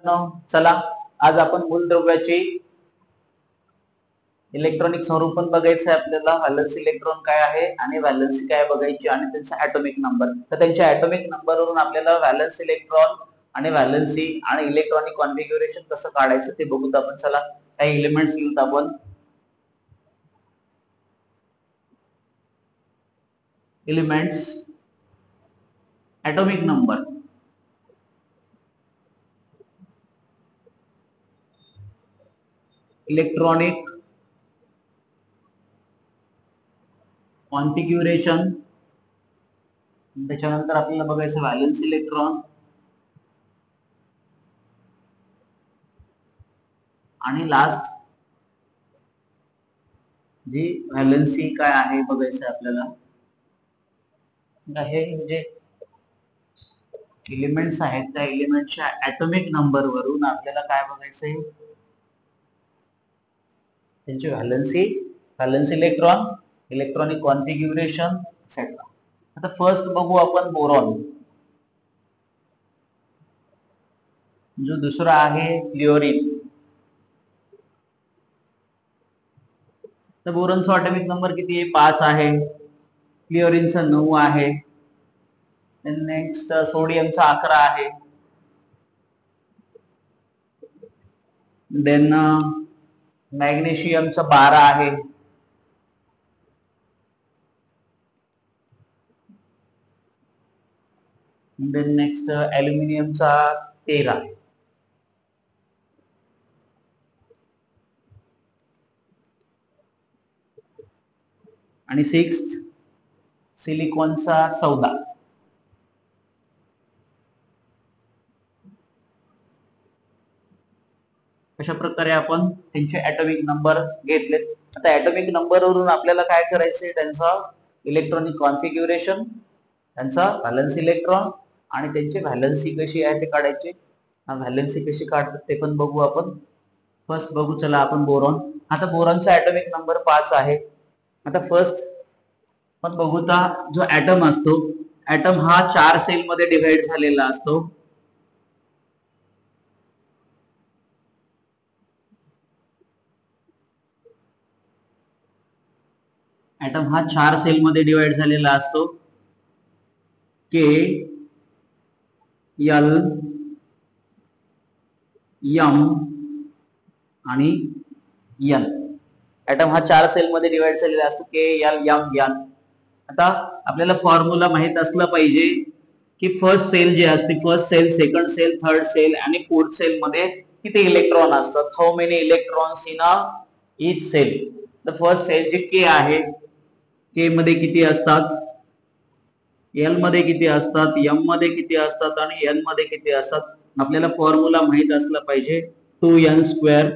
चला आज आपण मूलद्रव्याचे इलेक्ट्रॉनिक स्वरूपण बघायचं आहे आपल्याला. व्हॅलन्स इलेक्ट्रॉन काय आहे आणि व्हॅलन्सी काय बघायची आणि त्यांचा ऍटॉमिक नंबर. तर त्यांच्या ऍटॉमिक नंबरवरून आपल्याला व्हॅलन्स इलेक्ट्रॉन आणि व्हॅलन्सी आणि इलेक्ट्रॉनिक कॉन्फिगरेशन कसं काढायचं ते बघूत आपण. चला काही एलिमेंट्स लिहूत आपण. Elements atomic number. Electronic configuration. त्याच्यानंतर आपल्याला बघायचं व्हॅलन्स इलेक्ट्रॉन आणि लास्ट जी व्हॅलन्सी काय आहे बघायचं आपल्याला. हे म्हणजे एलिमेंट्स आहेत, त्या एलिमेंटच्या ऍटॉमिक नंबर वरून आपल्याला काय बघायचंय, त्यांची valency, valence electron, electronic configuration etcetera. आता फर्स्ट बघू आपण बोरॉन. जो दुसरा आहे फ्लोरीन. तर बोरॉनचा ऍटॉमिक नंबर किती आहे? 5 आहे. फ्लोरीनचा 9 आहे. नेक्स्ट सोडियमचा 11 आहे. देन मॅग्नेशियमचा 12 आहे. देन नेक्स्ट ॲल्युमिनियमचा 13 आहे. आणि सिक्स्थ सिलिकॉनचा 14. अशा प्रकारे आपण त्यांचे ऍटॉमिक नंबर घेतलेत. आता ऍटॉमिक नंबरवरून आपल्याला काय करायचंय, त्यांचा इलेक्ट्रॉनिक कॉन्फिगरेशन, त्यांचा व्हॅलन्स इलेक्ट्रॉन आणि त्यांची व्हॅलन्सी कशी आहे ते काढायचे. व्हॅलन्सी कशी काढतात ते पण बघू आपण. फर्स्ट बघू चला आपण बोरॉन. आता बोरॉनचा ऍटॉमिक नंबर 5 आहे. आता फर्स्ट पण बघूता, जो ऍटम असतो, ऍटम हा 4 सेल मध्ये डिव्हाइड झालेला असतो. ऍटम हा 4 सेल मध्ये डिवाइड झालेला असतो. के, एल, एम आणि एन. ऍटम हा 4 सेल मध्ये डिवाइड झालेला असतो. के, एल, एम, एन. आता आपल्याला फॉर्म्युला माहित असला पाहिजे की फर्स्ट सेल जे असते, first shell, second shell, third shell आणि फोर्थ सेल मध्ये किती इलेक्ट्रॉन असतात. How many electrons in a each shell. The first shell जे के आहे, के मध्ये किती असतात, एल मध्ये किती असतात, एम मध्ये किती असतात आणि एन मध्ये किती असतात. आपल्याला फॉर्म्युला माहित असला पाहिजे. 2n स्क्वेअर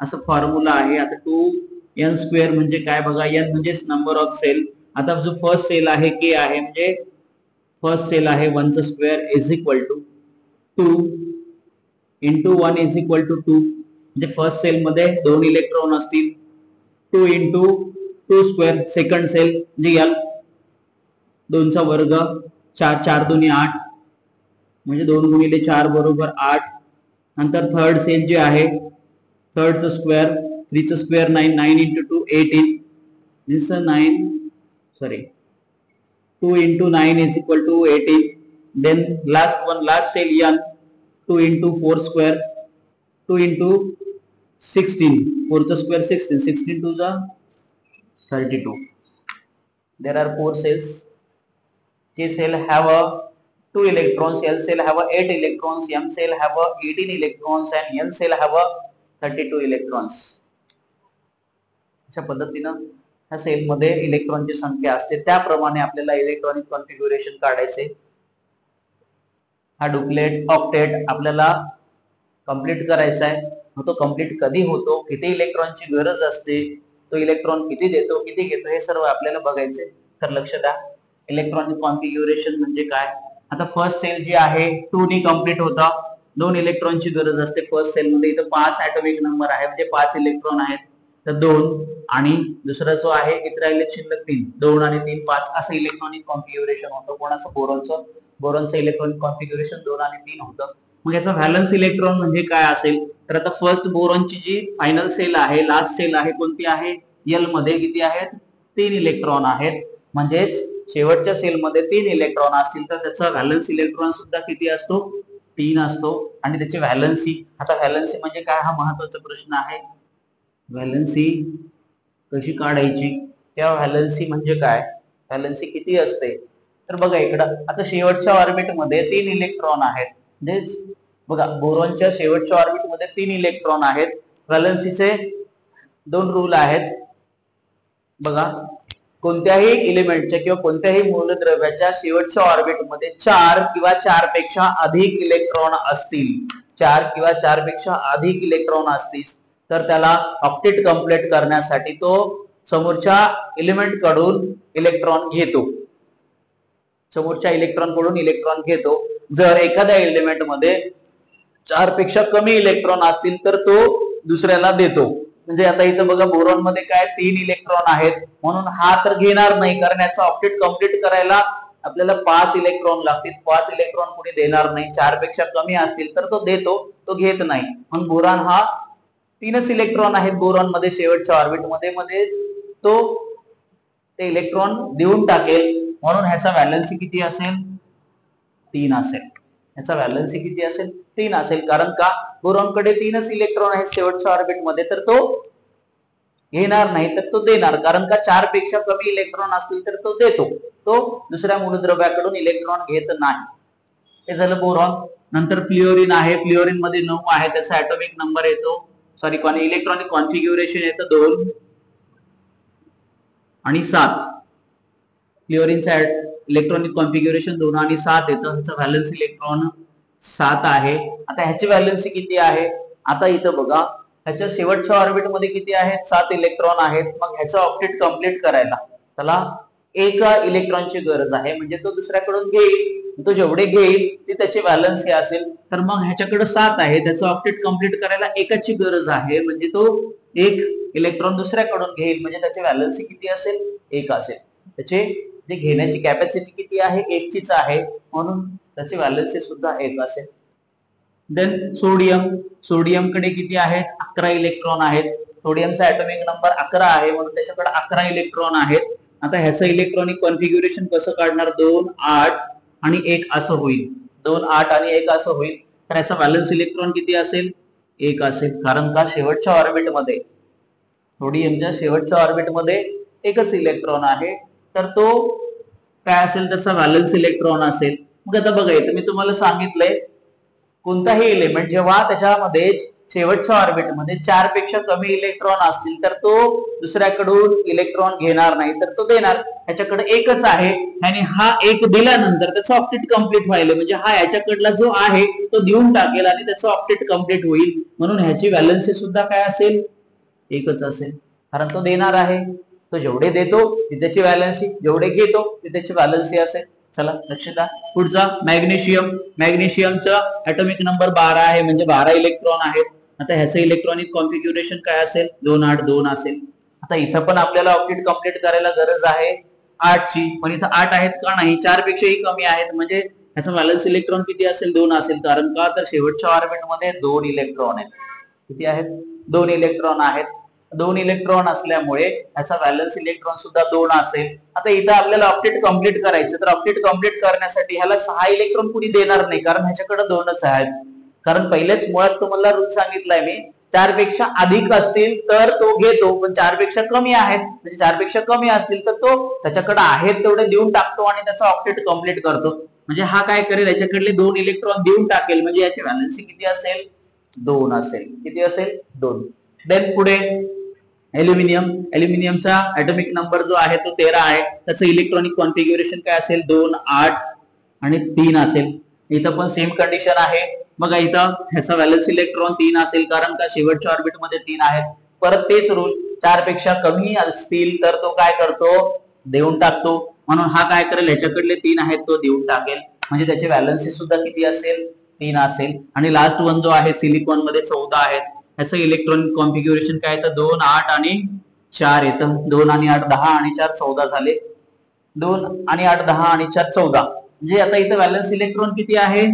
असं फॉर्म्युला आहे. आता 2n स्क्वेअर म्हणजे काय बघा. एन म्हणजे नंबर ऑफ सेल. आता जो फर्स्ट सेल आहे के आहे, म्हणजे फर्स्ट सेल आहे 1 चा square is equal to 2 into 1 is equal to 2. म्हणजे फर्स्ट सेल मध्ये 2 इलेक्ट्रॉन असतील. 2 इंटू 2 स्क्वेअर. सेकंड सेल म्हणजे एल, 2 चा वर्ग, 4, 4 दुनी 8 म्हणजे 2 गुणिले 4 बरोबर 8. नंतर थर्ड सेल जे आहे, थर्ड चा स्क्वेअर, 3 चा square 9, 9 into 2 18. This 9 sorry 2 into 9 is equal to 18. Then last one, last cell n, 2 into 4 square, 2 into 16, 4 the square 16, 16 to the 32. There are 4 cells. K cell have a 2 electrons, L cell have a 8 electrons, M cell have a 18 electrons and N cell have a 32 electrons. अशा पद्धतीनं ह्या sale मध्ये इलेक्ट्रॉनची संख्या असते. त्याप्रमाणे आपल्याला electronic configuration काढायचे. हा डुप्लेट ऑक्टेट आपल्याला कंप्लीट करायचा आहे. तो कंप्लीट कधी होतो, किती इलेक्ट्रॉनची गरज असते, तो इलेक्ट्रॉन किती देतो, किती घेतो, हे सर्व आपल्याला बघायचे. तर लक्ष द्या, इलेक्ट्रॉनिक कॉन्फिगरेशन म्हणजे काय. आता फर्स्ट सेल जी आहे 2 नी कंप्लीट होता. 2 इलेक्ट्रॉनची गरज असते फर्स्ट सेल मध्ये. इथं 5 ऍटॉमिक नंबर आहे, म्हणजे 5 इलेक्ट्रॉन आहेत. तर 2 आणि दुसरा जो आहे किती राहिले शिल्लक 3. 2 आणि 3 5 असं इलेक्ट्रॉनिक कॉन्फिगरेशन होतं. कोणाचं? बोरॉनचं. बोरॉनचं इलेक्ट्रॉनिक कॉन्फिगरेशन 2 आणि 3 होतं. मग याचा व्हॅलन्स इलेक्ट्रॉन म्हणजे काय असेल, तर आता फर्स्ट बोरॉनची जी फायनल सेल आहे, लास्ट सेल आहे, कोणती आहे, एल मध्ये किती आहेत, 3 इलेक्ट्रॉन आहेत. म्हणजेच शेवटच्या सेलमध्ये 3 इलेक्ट्रॉन असतील तर त्याचा व्हॅलन्स इलेक्ट्रॉन सुद्धा किती असतो, 3 असतो. आणि त्याची व्हॅलन्सी, आता व्हॅलन्सी म्हणजे काय हा महत्वाचा प्रश्न आहे. व्हॅलन्सी कशी काढायची, त्या व्हॅलन्सी म्हणजे काय, व्हॅलन्सी किती असते, तर बघा इकडं आता शेवटच्या ऑर्बिट मध्ये 3 इलेक्ट्रॉन आहेत. म्हणजेच बघा बोरॉनच्या शेवटच्या ऑर्बिट मध्ये 3 इलेक्ट्रॉन आहेत. व्हॅलन्सीचे 2 रूल आहेत. बघा कोणत्याही एलिमेंटच्या किंवा कोणत्याही मूलद्रव्याच्या शेवटच्या ऑर्बिटमध्ये 4 किंवा 4 पेक्षा अधिक इलेक्ट्रॉन असतील, 4 किंवा 4 पेक्षा अधिक इलेक्ट्रॉन असतील तर त्याला ऑक्टेट कंप्लीट करण्यासाठी तो समोरच्या एलिमेंट कडून इलेक्ट्रॉन घेतो, समोरच्या इलेक्ट्रॉन कडून इलेक्ट्रॉन घेतो. जर एखाद्या एलिमेंट मध्ये 4 पेक्षा कमी इलेक्ट्रॉन असतील तर तो दुसऱ्याला देतो. म्हणजे आता इथं बघा बोरॉन मध्ये काय 3 इलेक्ट्रॉन आहेत, म्हणून हा तर घेणार नाही, कारण याचा ऑक्टेट कंप्लीट करायला आपल्याला 5 इलेक्ट्रॉन लागतील. 5 इलेक्ट्रॉन कोणी देणार नाही. 4 पेक्षा कमी असतील तर तो देतो, तो घेत नाही. म्हणून बोरॉन हा 3च इलेक्ट्रॉन आहेत बोरॉन मध्ये शेवटच्या ऑर्बिट मध्ये तो ते इलेक्ट्रॉन देऊन टाकेल. म्हणून ह्याचा व्हॅलन्सी किती असेल, 3 असेल. ह्याचा व्हॅलन्सी किती असेल, 3 असेल. कारण का बोरॉन कडे 3च इलेक्ट्रॉन आहेत शेवटच्या ऑर्बिट मध्ये, तर तो घेणार नाही तर तो देणार. कारण का 4 पेक्षा कमी इलेक्ट्रॉन असतील तर तो देतो, तो दुसऱ्या मूलद्रव्याकडून इलेक्ट्रॉन घेत नाही. हे झालं बोरॉन. नंतर फ्लोरीन आहे. फ्लोरीन मध्ये 9 आहे, त्याचा ऍटॉमिक नंबर येतो, सॉरी इलेक्ट्रॉनिक कॉन्फिग्युरेशन येतं 2 आणि 7. फ्लोरीनचा इलेक्ट्रॉनिक कॉन्फिग्युरेशन 2 आणि 7 येतं. ह्याचा व्हॅलन्स इलेक्ट्रॉन 7 आहे. आता ह्याची व्हॅलन्सी किती आहे, आता इथं बघा ह्याच्या शेवटच्या ऑर्बिट मध्ये किती आहेत, 7 इलेक्ट्रॉन आहेत. मग ह्याचा ऑक्टेट कंप्लीट करायला त्याला एका इलेक्ट्रॉनची गरज आहे. म्हणजे तो दुसऱ्याकडून घेईल, तो जेवढे घेईल ती त्याची व्हॅलन्सी असेल. तर मग ह्याच्याकडे 7 आहे, त्याचं ऑक्टेट कंप्लीट करायला एकाची गरज आहे. म्हणजे तो एक इलेक्ट्रॉन दुसऱ्याकडून घेईल, म्हणजे त्याची व्हॅलन्सी किती असेल, 1 असेल. त्याचे जे घेण्याची कॅपॅसिटी किती आहे, 1 चीच आहे, म्हणून त्याची व्हॅलन्सी सुद्धा 1 असेल. देन सोडियम, सोडियम कडे किती आहेत, 11 इलेक्ट्रॉन आहेत. सोडियमचा ऍटॉमिक नंबर 11 आहे, म्हणून त्याच्याकडे 11 इलेक्ट्रॉन आहेत. आता ह्याचं इलेक्ट्रॉनिक कॉन्फिग्युरेशन कसं काढणार, 2 8 आणि 1 असं होईल. 2 8 आणि 1 असं होईल. तर ह्याचा व्हॅलन्स इलेक्ट्रॉन किती असेल, 1 असेल. कारण का शेवटच्या ऑर्बिट मध्ये, सोडियमच्या शेवटच्या ऑर्बिट मध्ये एकच इलेक्ट्रॉन आहे, तर तो काय असेल, त्याचा व्हॅलन्स इलेक्ट्रॉन असेल. मग आता बघा इथं मी तुम्हाला सांगितलंय कोणताही एलिमेंट जेव्हा त्याच्यामध्ये शेवटच्या ऑर्बिट मध्ये 4 पेक्षा कमी इलेक्ट्रॉन असतील तर तो दुसऱ्याकडून इलेक्ट्रॉन घेणार नाही, तर तो देणार. ह्याच्याकडे एकच आहे आणि हा एक दिल्यानंतर त्याचं ऑक्टेट कंप्लीट व्हायला, म्हणजे हा ह्याच्याकडला जो आहे तो देऊन टाकेल आणि त्याचं ऑक्टेट कंप्लीट होईल. म्हणून ह्याची व्हॅलन्सी सुद्धा काय असेल, 1च असेल. कारण तो देणार आहे, तो जेवढे देतो ती त्याची व्हॅलन्सी, जेवढे घेतो ती त्याची व्हॅलन्सी असेल. चला लक्षात द्या. पुढचा मॅग्नेशियम, मॅग्नेशियमचा ऍटॉमिक नंबर 12 आहे, म्हणजे 12 इलेक्ट्रॉन आहेत. आता ह्याचं इलेक्ट्रॉनिक कॉन्फिग्युरेशन काय असेल, 2 8 2 असेल. आता इथं पण आपल्याला ऑक्टेट कंप्लीट करायला गरज आहे 8 ची, पण इथं 8 आहेत का नाही, 4 पेक्षाही कमी आहेत. म्हणजे ह्याचा व्हॅलन्स इलेक्ट्रॉन किती असेल, 2 असेल. कारण का तर शेवटच्या ऑर्बिट मध्ये 2 इलेक्ट्रॉन आहेत. किती आहेत, 2 इलेक्ट्रॉन आहेत. 2 इलेक्ट्रॉन असल्यामुळे ह्याचा व्हॅलन्स इलेक्ट्रॉन सुद्धा 2 असेल. आता इथं आपल्याला ऑक्टेट कंप्लीट करायचं, तर ऑक्टेट कंप्लीट करण्यासाठी ह्याला 6 इलेक्ट्रॉन कुणी देणार नाही, कारण ह्याच्याकडे 2च आहेत. कारण पहिलेच मुळात तुम्हाला रूल सांगितलाय मी, 4 पेक्षा अधिक असतील तर तो घेतो, पण 4 पेक्षा कमी आहेत, म्हणजे 4 पेक्षा कमी असतील तर तो त्याच्याकडे आहेत तेवढे देऊन टाकतो आणि त्याचा ऑक्टेट कंप्लीट करतो. म्हणजे हा काय करेल, याच्याकडले 2 इलेक्ट्रॉन देऊन टाकेल, म्हणजे याची व्हॅलन्सी किती असेल, 2 असेल. किती असेल, 2. देन पुढे ॲल्युमिनियम, ॲल्युमिनियमचा ॲटॉमिक नंबर जो आहे तो 13 आहे. त्याचं इलेक्ट्रॉनिक कॉन्फिग्युरेशन काय असेल, 2 8 आणि 3 असेल. इथं पण सेम कंडिशन आहे. बघा इथं ह्याचा व्हॅलन्स इलेक्ट्रॉन 3 असेल, कारण का शेवटच्या ऑर्बिट मध्ये 3 आहेत. परत तेच रूल, 4 पेक्षा कमी असतील तर तो काय करतो, देऊन टाकतो. म्हणून हा काय करेल, ह्याच्याकडले 3 आहेत तो देऊन टाकेल, म्हणजे त्याची व्हॅलन्सी सुद्धा किती असेल, 3 असेल. आणि लास्ट वन जो आहे सिलिकॉन मध्ये 14 आहेत. ह्याचं इलेक्ट्रॉनिक कॉन्फिग्युरेशन काय येतं, 2 8 आणि 4 येतं. 2 आणि 8 10 आणि 4 14 झाले. 2 आणि 8 10 आणि 4 14. म्हणजे आता इथं व्हॅलन्स इलेक्ट्रॉन किती आहे,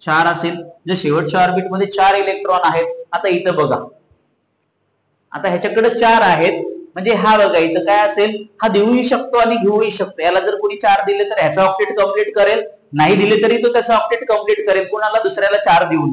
4 असेल, जे शेवटच्या ऑर्बिट मध्ये 4 इलेक्ट्रॉन आहेत. आता इथं बघा, आता ह्याच्याकडे 4 आहेत, म्हणजे हा बघा इथं काय असेल, हा देऊही शकतो आणि घेऊही शकतो. याला जर कोणी 4 दिले तर ह्याचा ऑक्टेट कंप्लीट करेल, नाही दिले तरी तो त्याचा ऑक्टेट कंप्लीट करेल. कुणाला? दुसऱ्याला 4 देऊन,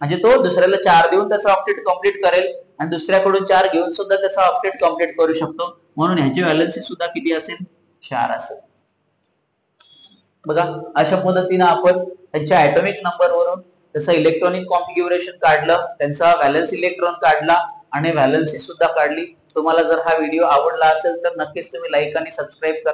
म्हणजे तो दुसऱ्याला 4 देऊन त्याचा ऑक्टेट कंप्लीट करेल आणि दुसऱ्याकडून 4 घेऊन सुद्धा त्याचा ऑक्टेट कंप्लीट करू शकतो. म्हणून ह्याची व्हॅलेन्सी सुद्धा किती असेल? 4 असेल. बघा, अशा पद्धतीने आपण त्यांच्या ऍटॉमिक नंबरवरून त्याचं इलेक्ट्रॉनिक कॉन्फिग्युरेशन काढलं, त्यांचा व्हॅलन्स इलेक्ट्रॉन काढला आणि व्हॅलन्सी सुद्धा काढली. तुम्हाला जर हा व्हिडिओ आवडला असेल तर नक्कीच तुम्ही लाईक आणि सबस्क्राईब करा.